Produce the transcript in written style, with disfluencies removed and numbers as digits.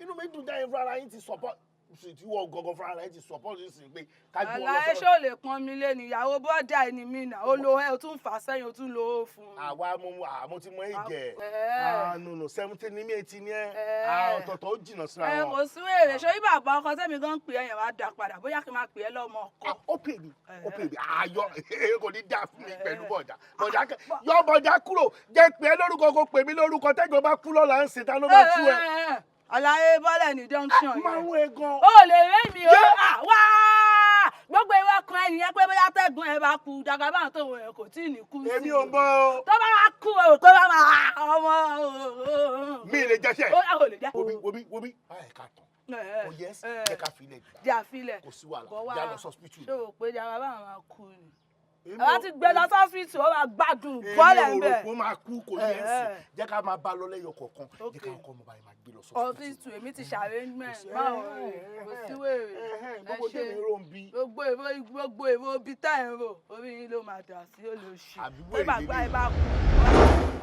inú mi dùn jáde fúnra yín ti support tí wọ́n gangan fúnra yín ti support yín sí pé ká gbọ́ Àlàyé ṣó lè pọn mi lé ní ìyàwó bọ́dà ẹni mi náà ó lo ẹ o tún fà sẹ́yìn o tún lo ó fún un. àwa mo ti mọ ìjẹ no 17 ní mi 18 ní ọ̀tọ̀ọ̀tọ̀ ó jìnnà síra wọn. kò sí wèrè ṣó ibà bá ọkọ tẹ́mi gan pè é yẹn wá dá padà bóyá kí n máa pè é lọ́mọ ọkọ. ó pè mí ayọ̀ kò ní dá fún mi pẹ̀lú bọ̀dà yọ bọ̀dà kúrò jẹ́ pé lórúkọ kò pè mí lórúkọ tẹ́gbọ́n bá kú lọ́la ń ṣe ta ló máa tú ẹ. Àlàyé bọ́lẹ̀ ní junction yẹn. máa ń wé gan. ó lè rẹ́ mi ó wá gbogbo ìwé kan ẹnìyẹn pé bóyá tẹ́gbọ́n ẹ bá kú Jagaban tó wọ̀ ẹ́ kò tí ì ní kú sí. èmi ò mọ̀ o. tó bá wá kú o tó bá máa ọmọ. mi lè jẹ́sẹ̀. ó lè jẹ́. wobi ayé ká tán. o yes jẹ́ ká filẹ̀ gbà. jẹ́ àfilẹ̀. kò sí wàhálà já lọ sọ́spítù. ṣé o pé Jagaban máa kú ni. àwọn ti gbé lọ sọ́spítù ó máa gbádùn bọ́ọ̀lẹ̀ ń bẹ̀. èmi ò rò pé ó máa kú kò yẹ ẹ̀sìn jẹ́ ká máa bá lọ lẹ́yọ kọ̀ọ̀kan jẹ́ ká kọ́ ọmọ báyìí máa gbé lọ sọ́spítù. ọ́fíìsì èmi ti ṣàrẹ́ńmẹ̀ǹt báwo kò sí wèrè. gbogbo tèmi rò ń bí. gbogbo èrò bíi tá ẹ̀ ń rò orí yín ló máa dà sí olóṣì. àbí pé wèrè bàbá ẹ bá kú.